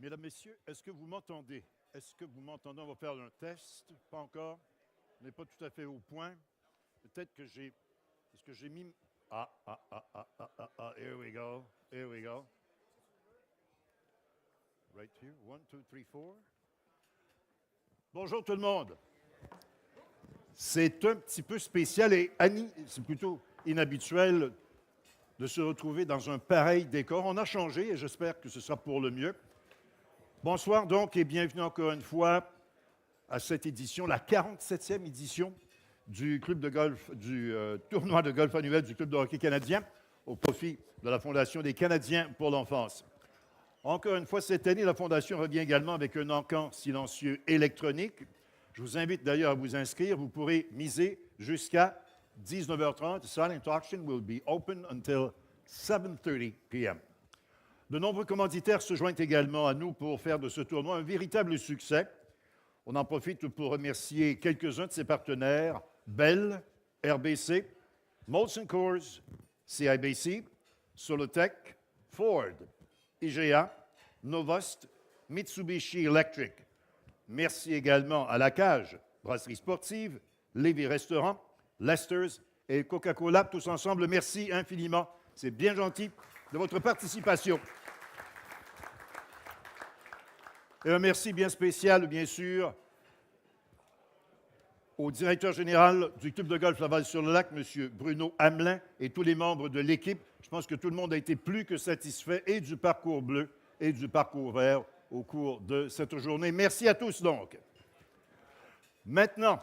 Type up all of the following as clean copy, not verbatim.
Mesdames, Messieurs, est-ce que vous m'entendez? Est-ce que vous m'entendez? On va faire un test. Pas encore. On n'est pas tout à fait au point. Peut-être que j'ai... Est-ce que j'ai mis... Here we go. Here we go. Right here. 1, 2, 3, 4. Bonjour tout le monde. C'est un petit peu spécial et c'est plutôt inhabituel de se retrouver dans un pareil décor. On a changé et j'espère que ce sera pour le mieux. Bonsoir donc et bienvenue encore une fois à cette édition, la 47e édition du club de golf, du tournoi de golf annuel du Club de hockey canadien au profit de la Fondation des Canadiens pour l'enfance. Encore une fois, cette année, la Fondation revient également avec un encan silencieux électronique. Je vous invite d'ailleurs à vous inscrire. Vous pourrez miser jusqu'à 19h30. The silent auction will be open until 7:30 p.m. De nombreux commanditaires se joignent également à nous pour faire de ce tournoi un véritable succès. On en profite pour remercier quelques-uns de ses partenaires, Bell, RBC, Molson Coors, CIBC, Solotech, Ford, IGA, Novost, Mitsubishi Electric. Merci également à La Cage, Brasserie sportive, Lévis Restaurant, Lester's et Coca-Cola. Tous ensemble, merci infiniment. C'est bien gentil de votre participation. Et un merci bien spécial, bien sûr, au directeur général du Club de golf Laval-sur-le-Lac, M. Bruno Hamelin, et tous les membres de l'équipe. Je pense que tout le monde a été plus que satisfait et du parcours bleu et du parcours vert au cours de cette journée. Merci à tous, donc. Maintenant,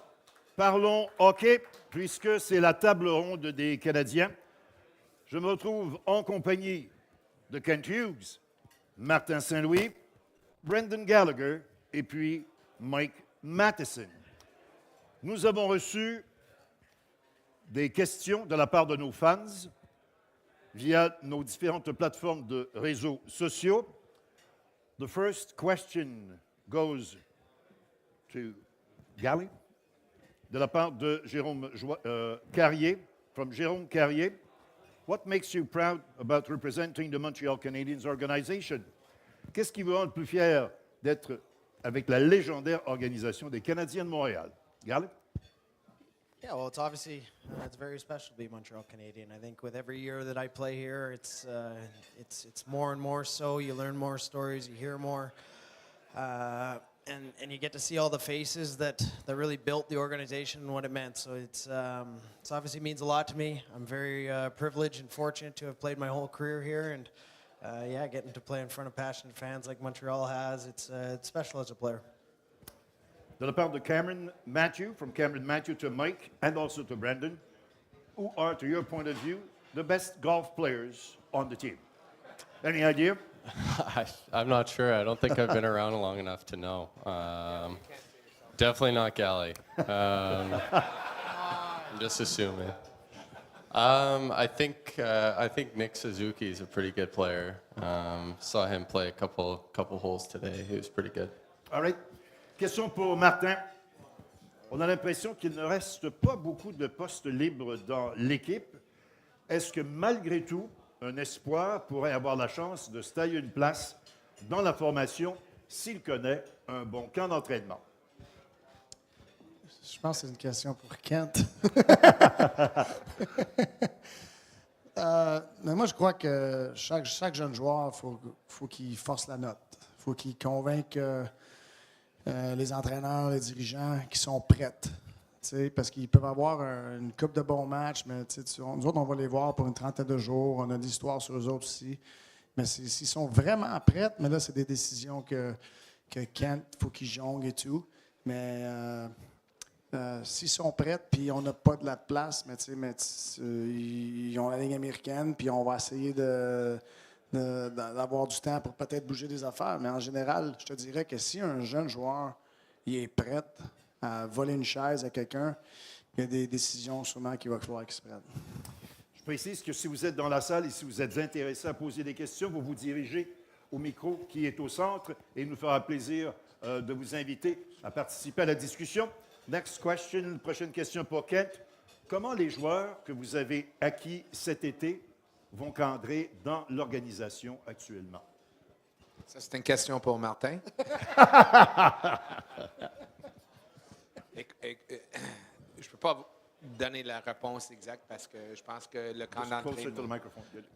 parlons hockey, puisque c'est la table ronde des Canadiens. Je me retrouve en compagnie de Kent Hughes, Martin Saint-Louis, Brendan Gallagher et puis Mike Matheson. Nous avons reçu des questions de la part de nos fans via nos différentes plateformes de réseaux sociaux. The first question goes to Gally, de la part de Jérôme Carrier, from Jérôme Carrier. What makes you proud about representing the Montreal Canadiens organization? Qu'est-ce qui vous rend le plus fier d'être avec la légendaire organisation des Canadiens de Montréal? Gally? Yeah, well, it's obviously it's very special to be Montreal Canadian. I think with every year that I play here, it's more and more so. You learn more stories, you hear more, and you get to see all the faces that really built the organization and what it meant. So it's obviously means a lot to me. I'm very privileged and fortunate to have played my whole career here, and yeah, getting to play in front of passionate fans like Montreal has, it's special as a player. De la part de Cameron Matthew, from Cameron Matthew to Mike, and also to Brandon, who are, to your point of view, the best golf players on the team? Any idea? I'm not sure. I don't think I've been around long enough to know. Definitely not Gally. I'm just assuming. I think Nick Suzuki is a pretty good player. Saw him play a couple holes today. He was pretty good. All right. Question pour Martin. On a l'impression qu'il ne reste pas beaucoup de postes libres dans l'équipe. Est-ce que malgré tout, un espoir pourrait avoir la chance de se tailler une place dans la formation s'il connaît un bon camp d'entraînement? Je pense que c'est une question pour Kent. Mais moi, je crois que chaque jeune joueur, faut qu'il force la note. Il faut qu'il convainque les entraîneurs, les dirigeants qui sont prêts. Parce qu'ils peuvent avoir une coupe de bons matchs, mais nous autres, on va les voir pour une trentaine de jours. On a des histoires sur eux autres aussi. Mais s'ils sont vraiment prêts, mais là, c'est des décisions que Kent, il faut qu'ils jonglent et tout. Mais s'ils sont prêts, puis on n'a pas de la place, mais ils ont la ligne américaine, puis on va essayer d'avoir du temps pour peut-être bouger des affaires. Mais en général, je te dirais que si un jeune joueur il est prêt à voler une chaise à quelqu'un, il y a des décisions sûrement qu'il va falloir qu'il se prenne. Je précise que si vous êtes dans la salle et si vous êtes intéressé à poser des questions, vous vous dirigez au micro qui est au centre et il nous fera plaisir de vous inviter à participer à la discussion. Next question, prochaine question pour Kent. Comment les joueurs que vous avez acquis cet été vont cadrer dans l'organisation actuellement? Ça, c'est une question pour Martin. Je ne peux pas vous donner la réponse exacte parce que je pense que le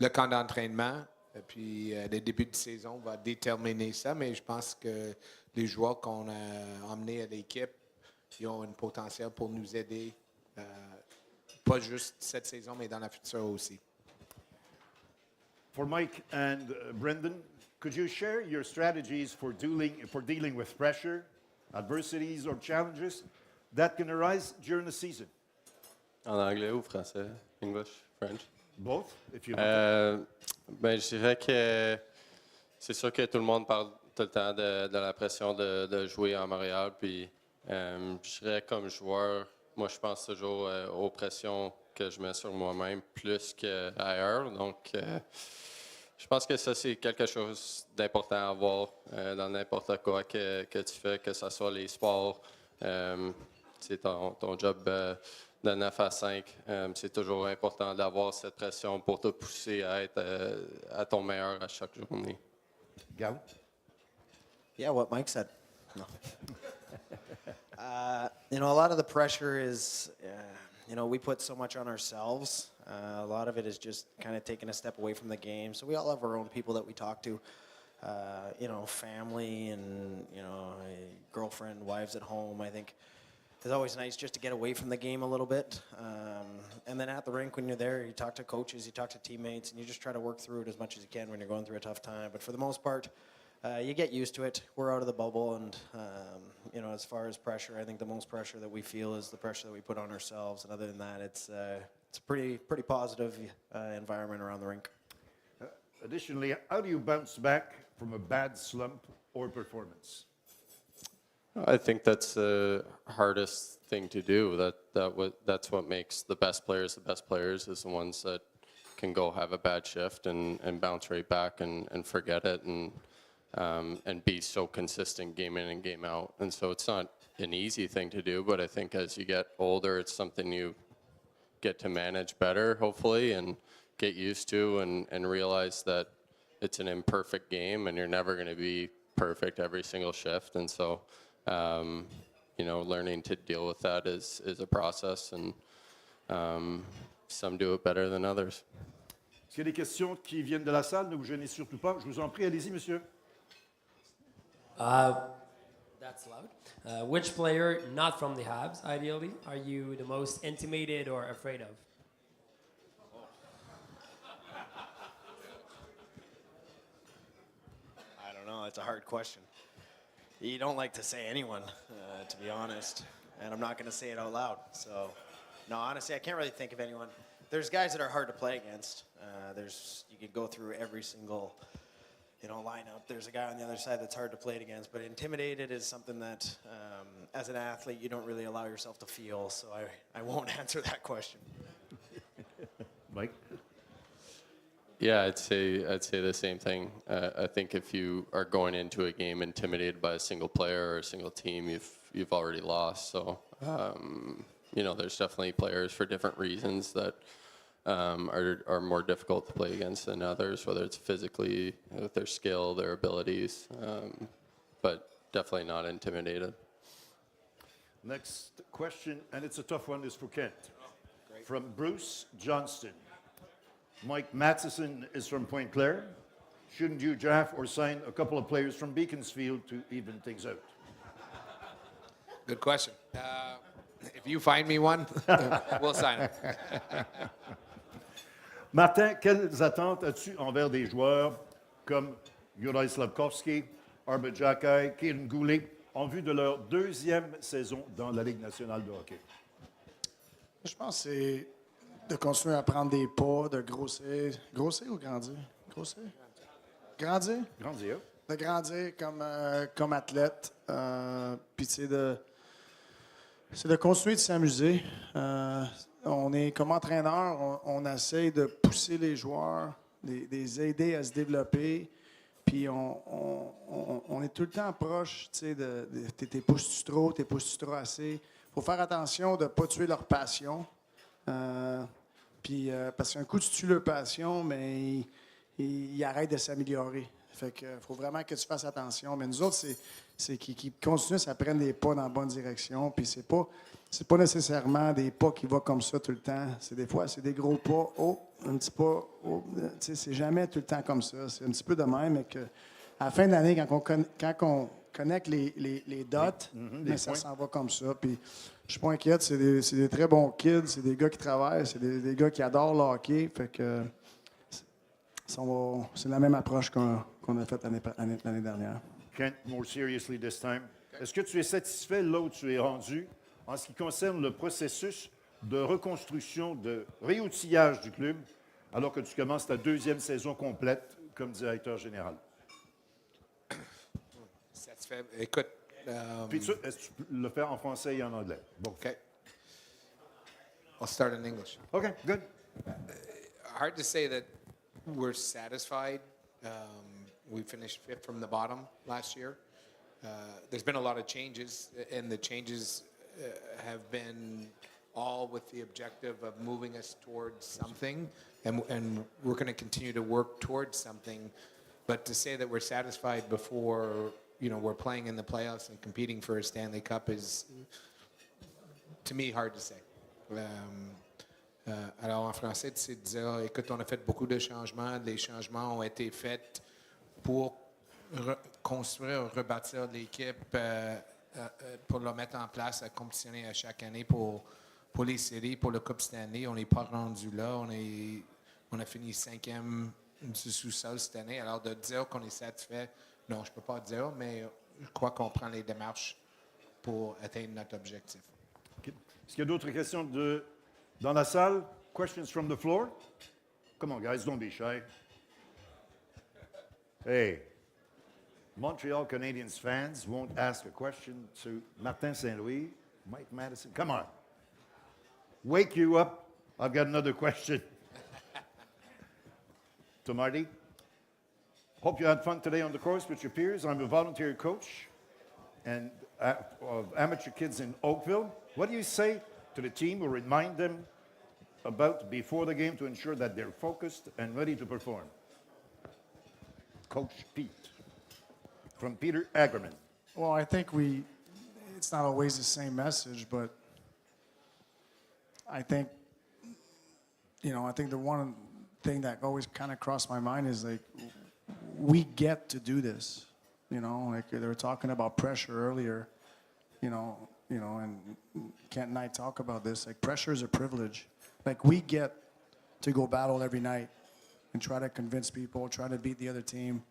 camp d'entraînement, puis le début de saison va déterminer ça, mais je pense que les joueurs qu'on a emmenés à l'équipe, ils ont un potentiel pour nous aider, pas juste cette saison, mais dans la future aussi. For Mike and Brendan, could you share your strategies for dealing with pressure, adversities, or challenges that can arise during the season? En anglais ou français? English, French? Both, if you want. Ben, je dirais que c'est sûr que tout le monde parle tout le temps de la pression de jouer à Montréal. Puis, je dirais comme joueur, moi, je pense toujours aux pressions que je mets sur moi-même plus qu'ailleurs. Donc, je pense que ça, c'est quelque chose d'important à avoir dans n'importe quoi que tu fais, que ce soit les sports, c'est ton job de 9 à 5. C'est toujours important d'avoir cette pression pour te pousser à être à ton meilleur à chaque journée. Gal? Yeah, what Mike said. No. A lot of the pressure is, we put so much on ourselves. A lot of it is just kind of taking a step away from the game. So we all have our own people that we talk to, family and, girlfriend, wives at home. I think it's always nice just to get away from the game a little bit. And then at the rink, when you're there, you talk to coaches, you talk to teammates, and you just try to work through it as much as you can when you're going through a tough time. But for the most part, you get used to it. We're out of the bubble, and as far as pressure, I think the most pressure that we feel is the pressure that we put on ourselves. And other than that, it's a pretty positive environment around the rink. Additionally, how do you bounce back from a bad slump or performance? I think that's the hardest thing to do. That's what makes the best players is the ones that can go have a bad shift and bounce right back and forget it and be so consistent game in and game out. And so it's not an easy thing to do, but I think as you get older, it's something you get to manage better, hopefully, and get used to and realize that it's an imperfect game and you're never going to be perfect every single shift. And so, learning to deal with that is a process, and some do it better than others. Est-ce qu'il y a des questions qui viennent de la salle? Ne vous gênez surtout pas. Je vous en prie, allez-y, monsieur. That's loud. Which player, not from the Habs, ideally, are you the most intimidated or afraid of? I don't know. It's a hard question. You don't like to say anyone, to be honest. And I'm not going to say it out loud. So, no, honestly, I can't really think of anyone. There's guys that are hard to play against. You could go through every single lineup. There's a guy on the other side that's hard to play against. But intimidated is something that, as an athlete, you don't really allow yourself to feel. So I won't answer that question. Mike? Yeah, I'd say the same thing. I think if you are going into a game intimidated by a single player or a single team, you've already lost. So there's definitely players for different reasons that are more difficult to play against than others, whether it's physically, with their skill, their abilities, but definitely not intimidated. Next question, and it's a tough one, is for Kent. From Bruce Johnston. Mike Matheson is from Pointe Claire. Shouldn't you draft or sign a couple of players from Beaconsfield to even things out? Good question. If you find me one, we'll sign it. Martin, quelles attentes as-tu envers des joueurs comme Juraj Slafkovský, Arber Xhekaj, Kieran Goulet, en vue de leur deuxième saison dans la Ligue nationale de hockey? Je pense que c'est de continuer à prendre des pas, de grossir. Grossir ou grandir? Grossir? Grandir? Grandir. De grandir comme athlète. Puis, c'est de continuer de s'amuser. On est comme entraîneur, on essaie de pousser les joueurs, les aider à se développer. Puis on est tout le temps proche, tu sais, t'es pousses-tu trop, t'es pousses-tu trop assez. Il faut faire attention de ne pas tuer leur passion. Puis parce qu'un coup, tu tues leur passion, mais ils arrêtent de s'améliorer. Fait que faut vraiment que tu fasses attention. Mais nous autres, c'est qu'ils continuent, ça prenne des pas dans la bonne direction. Puis c'est pas nécessairement des pas qui vont comme ça tout le temps. Des fois, c'est des gros pas. Oh, un petit pas. Oh, tu sais, c'est jamais tout le temps comme ça. C'est un petit peu de même, mais que à la fin de l'année, quand on connecte les dots, mais ça s'en va comme ça. Puis je suis pas inquiète. C'est des très bons kids. C'est des gars qui travaillent. C'est des gars qui adorent le hockey. Fait que c'est la même approche qu'on a faite l'année dernière. Kent, more seriously this time. Est-ce que tu es satisfait là où tu es rendu en ce qui concerne le processus de reconstruction, de réoutillage du club, alors que tu commences ta deuxième saison complète comme directeur général? Satisfait. Écoute. Puis est-ce que tu peux le faire en français et en anglais? Bon. Okay. I'll start in English. OK, good. Hard to say that we're satisfied. We finished fifth from the bottom last year. There's been a lot of changes, and the changes have been all with the objective of moving us towards something, and we're going to continue to work towards something. But to say that we're satisfied before, we're playing in the playoffs and competing for a Stanley Cup is, to me, hard to say. Alors en français, c'est de dire, écoute, on a fait beaucoup de changements. Les changements ont été faits pour construire, rebâtir l'équipe, pour le mettre en place, à compétitionner à chaque année pour les séries, pour le Coupe Stanley. On n'est pas rendu là. On a fini 5e du sous-sol cette année. Alors de dire qu'on est satisfait, non, je ne peux pas dire, mais je crois qu'on prend les démarches pour atteindre notre objectif. Okay. Est-ce qu'il y a d'autres questions dans la salle? Questions from the floor? Come on, guys, don't be shy. Hey, Montreal Canadiens fans won't ask a question to Martin Saint-Louis, Mike Madison. Come on. Wake you up. I've got another question. To Marty. Hope you had fun today on the course with your peers. I'm a volunteer coach and of amateur kids in Oakville. What do you say to the team or remind them about before the game to ensure that they're focused and ready to perform? Coach Pete, from Peter Ackerman. Well, I think it's not always the same message, but I think the one thing that always kind of crossed my mind is like, we get to do this, like they were talking about pressure earlier, and Kent and I talk about this, like pressure is a privilege. Like we get to go battle every night and try to convince people, try to beat the other team,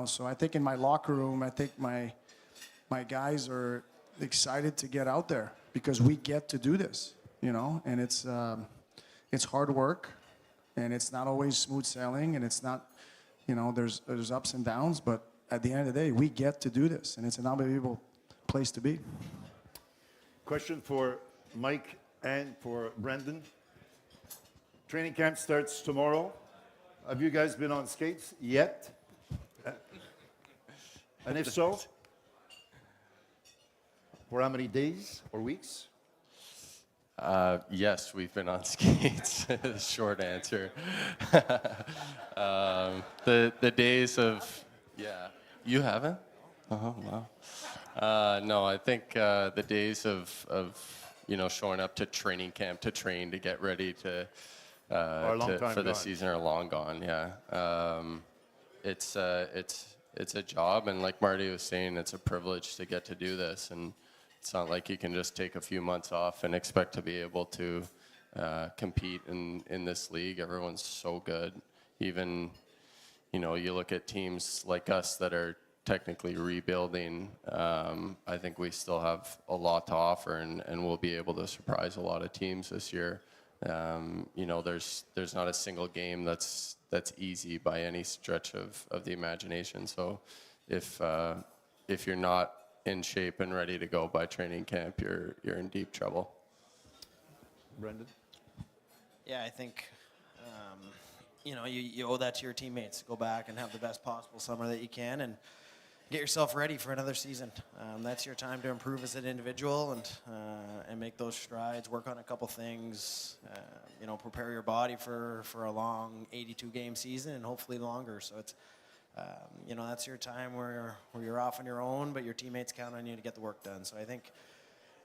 so I think in my locker room, I think my guys are excited to get out there because we get to do this, and it's hard work and it's not always smooth sailing and it's not, there's ups and downs, but at the end of the day, we get to do this and it's an unbelievable place to be. Question for Mike and for Brendan. Training camp starts tomorrow. Have you guys been on skates yet? And if so, for how many days or weeks? Yes, we've been on skates. The short answer. The days of, yeah, you haven't? Oh, wow. No, I think the days of showing up to training camp to train to get ready for the season are long gone. Yeah, it's a job, and like Marty was saying, it's a privilege to get to do this, and it's not like you can just take a few months off and expect to be able to compete in this league. Everyone's so good. Even, you look at teams like us that are technically rebuilding. I think we still have a lot to offer, and we'll be able to surprise a lot of teams this year. There's not a single game that's easy by any stretch of the imagination. So if you're not in shape and ready to go by training camp, you're in deep trouble. Brendan? Yeah, I think, you owe that to your teammates. Go back and have the best possible summer that you can and get yourself ready for another season. That's your time to improve as an individual and make those strides, work on a couple things, prepare your body for a long 82-game season and hopefully longer. So That's your time where you're off on your own, but your teammates count on you to get the work done. So I think,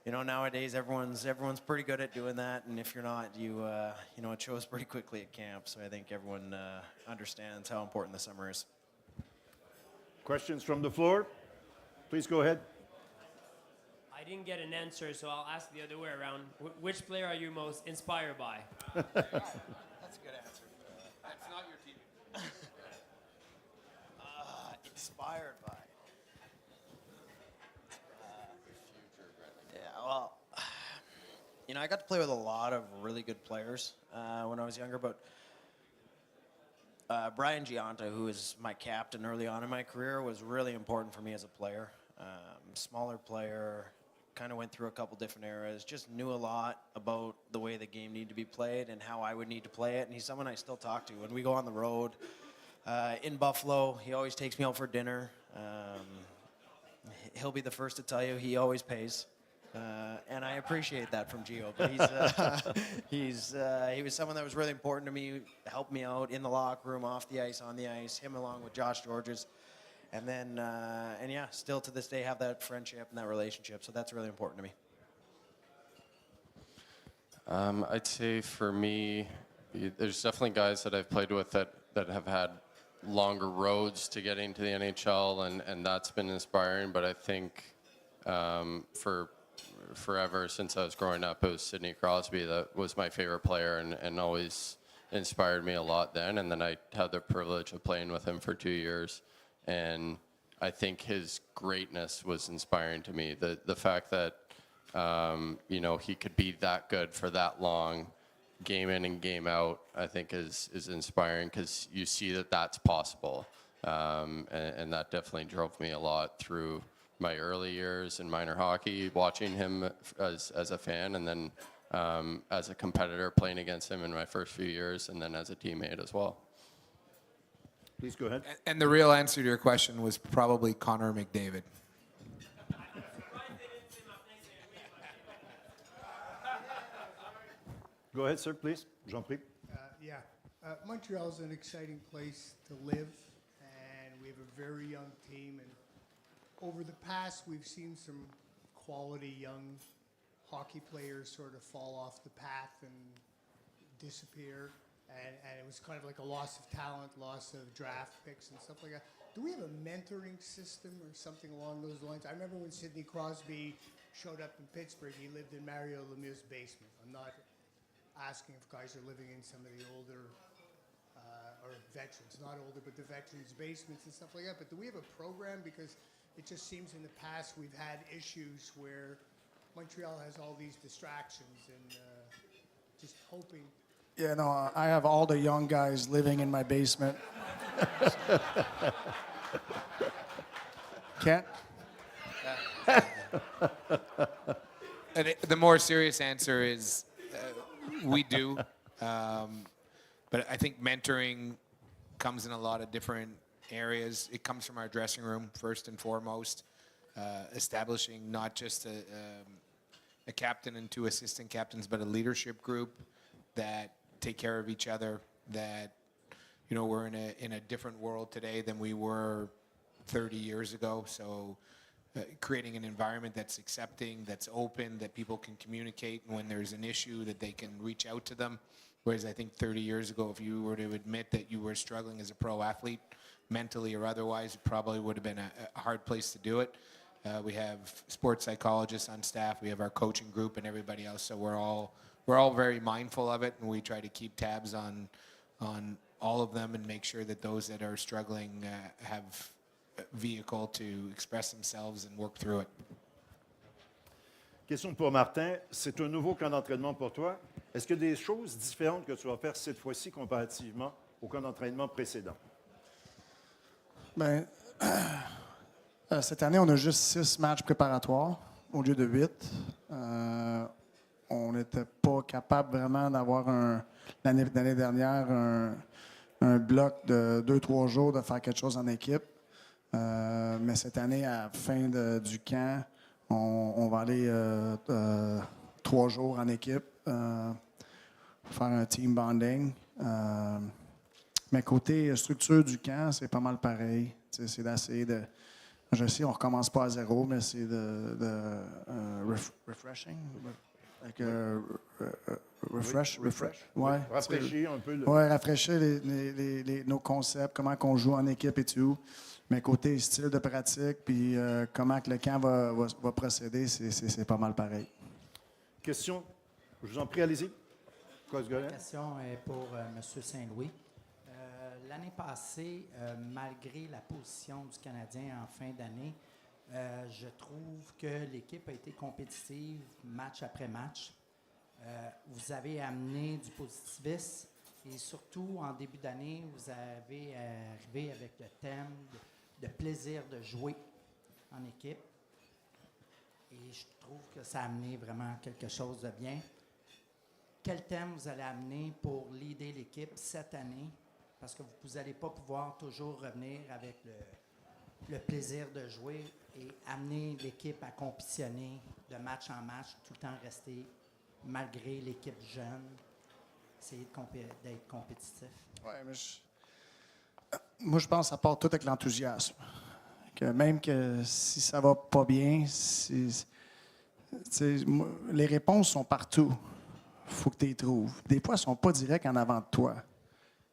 nowadays everyone's pretty good at doing that, and if you're not, it shows pretty quickly at camp. So I think everyone understands how important the summer is. Questions from the floor? Please go ahead. I didn't get an answer, so I'll ask the other way around. Which player are you most inspired by? That's a good answer. That's not your team. Inspired by. I got to play with a lot of really good players when I was younger, but Brian Giunta, who was my captain early on in my career, was really important for me as a player. Smaller player, kind of went through a couple different eras, just knew a lot about the way the game needed to be played and how I would need to play it, and he's someone I still talk to. When we go on the road in Buffalo, he always takes me out for dinner. He'll be the first to tell you he always pays. And I appreciate that from Gio. But he was someone that was really important to me, helped me out in the locker room, off the ice, on the ice, him along with Josh Georges. And then, still to this day have that friendship and that relationship. So that's really important to me. I'd say for me, there's definitely guys that I've played with that have had longer roads to getting to the NHL, and that's been inspiring. But I think for forever since I was growing up, it was Sidney Crosby that was my favorite player and always inspired me a lot then. And then I had the privilege of playing with him for 2 years. And I think his greatness was inspiring to me. The fact that, he could be that good for that long, game in and game out, I think is inspiring because you see that that's possible. And that definitely drove me a lot through my early years in minor hockey, watching him as a fan, and then as a competitor playing against him in my first few years, and then as a teammate as well. Please go ahead. And the real answer to your question was probably Connor McDavid. Go ahead, sir, please. J'en prie. Montreal is an exciting place to live, and we have a very young team. And over the past, we've seen some quality young hockey players sort of fall off the path and disappear. And it was kind of like a loss of talent, loss of draft picks and stuff like that. Do we have a mentoring system or something along those lines? I remember when Sidney Crosby showed up in Pittsburgh, he lived in Mario Lemieux's basement. I'm not asking if guys are living in some of the older or veterans, not older, but the veterans' basements and stuff like that. But do we have a program? Because it just seems in the past we've had issues where Montreal has all these distractions and just hoping. Yeah, no, I have all the young guys living in my basement. Kent? And the more serious answer is we do. But I think mentoring comes in a lot of different areas. It comes from our dressing room, first and foremost, establishing not just a captain and 2 assistant captains, but a leadership group that take care of each other, that we're in a different world today than we were 30 years ago. So creating an environment that's accepting, that's open, that people can communicate, and when there's an issue that they can reach out to them. Whereas I think 30 years ago, if you were to admit that you were struggling as a pro athlete, mentally or otherwise, it probably would have been a hard place to do it. We have sports psychologists on staff. We have our coaching group and everybody else. So we're all very mindful of it, and we try to keep tabs on all of them and make sure that those that are struggling have a vehicle to express themselves and work through it. Question pour Martin. C'est un nouveau camp d'entraînement pour toi. Est-ce qu'il y a des choses différentes que tu vas faire cette fois-ci comparativement au camp d'entraînement précédent? Bien, cette année, on a juste 6 matchs préparatoires au lieu de 8. On n'était pas capable vraiment d'avoir l'année dernière un bloc de 2-3 jours de faire quelque chose en équipe. Mais cette année, à la fin du camp, on va aller 3 jours en équipe, faire un team bonding. Mais côté structure du camp, c'est pas mal pareil. C'est d'essayer de... Je sais, on ne recommence pas à zéro, mais c'est refreshing. Avec, refresh. Ouais, Rafraîchir un peu. Ouais, rafraîchir nos concepts, comment on joue en équipe et tout. Mais côté style de pratique, puis comment que le camp va procéder, c'est pas mal pareil. Question? Je vous en prie, allez-y. La question est pour M. Saint-Louis. L'année passée, malgré la position du Canadien en fin d'année, je trouve que l'équipe a été compétitive match après match. Vous avez amené du positivisme et surtout en début d'année, vous avez arrivé avec le thème de plaisir de jouer en équipe. Et je trouve que ça a amené vraiment quelque chose de bien. Quel thème vous allez amener pour leader l'équipe cette année? Parce que vous n'allez pas pouvoir toujours revenir avec le plaisir de jouer et amener l'équipe à compétitionner de match en match, tout le temps rester, malgré l'équipe jeune, essayer d'être compétitif. Ouais, mais moi, je pense que ça part tout avec l'enthousiasme. Que même que si ça va pas bien, les réponses sont partout. Il faut que tu les trouves. Des fois, elles ne sont pas directes en avant de toi.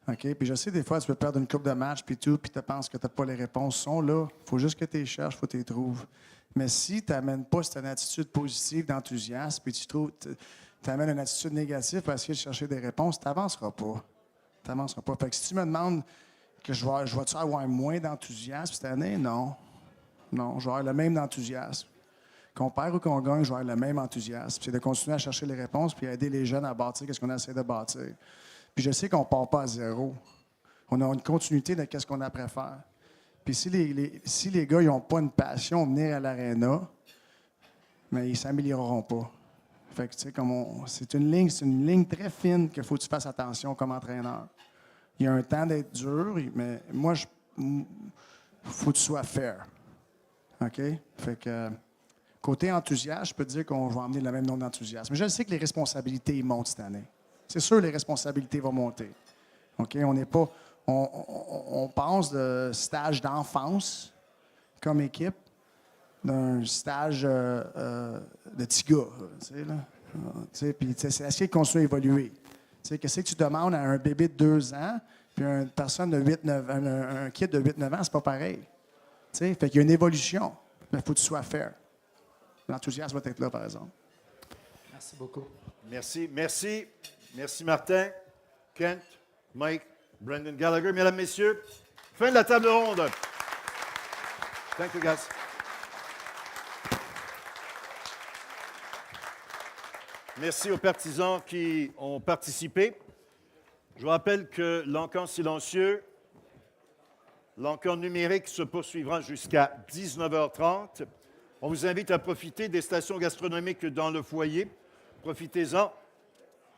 OK? Puis je sais, des fois, tu peux perdre une coupe de match, puis tout, puis tu penses que tu n'as pas les réponses. Elles sont là. Il faut juste que tu les cherches, il faut que tu les trouves. Mais si tu n'amènes pas cette attitude positive, d'enthousiasme, puis tu amènes une attitude négative pour essayer de chercher des réponses, tu n'avanceras pas. Tu n'avanceras pas. Fait que si tu me demandes que je vais-tu avoir moins d'enthousiasme cette année, non. Non, je vais avoir le même enthousiasme. Qu'on perd ou qu'on gagne, je vais avoir le même enthousiasme. C'est de continuer à chercher les réponses puis à aider les jeunes à bâtir ce qu'on essaie de bâtir. Puis je sais qu'on ne part pas à zéro. On a une continuité de ce qu'on a à faire. Puis si les gars n'ont pas une passion de venir à l'aréna, mais ils ne s'amélioreront pas. Fait que, tu sais, c'est une ligne très fine qu'il faut que tu fasses attention comme entraîneur. Il y a un temps d'être dur, mais moi, faut que tu sois fair. OK? Fait que, côté enthousiasme, je peux te dire qu'on va emmener le même nombre d'enthousiasme. Mais je sais que les responsabilités montent cette année. C'est sûr que les responsabilités vont monter. OK? On n'est pas... On passe de stage d'enfance comme équipe d'un stage de petits gars. Puis c'est essayer de continuer à évoluer. Qu'est-ce que tu demandes à un bébé de 2 ans puis une personne de 8-9 un kid de 8-9 ans, c'est pas pareil. Fait qu'il y a une évolution. Mais il faut que tu sois fair. L'enthousiasme va être là, par exemple. Merci beaucoup. Merci. Merci. Merci, Martin, Kent, Mike, Brendan Gallagher. Mesdames, Messieurs, fin de la table ronde. Thank you, guys. Merci aux partisans qui ont participé. Je vous rappelle que l'encan silencieux, l'encan numérique se poursuivra jusqu'à 19h30. On vous invite à profiter des stations gastronomiques dans le foyer. Profitez-en.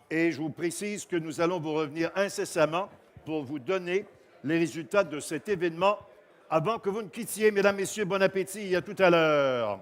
Et je vous précise que nous allons vous revenir incessamment pour vous donner les résultats de cet événement avant que vous ne quittiez. Mesdames, Messieurs, bon appétit et à tout à l'heure.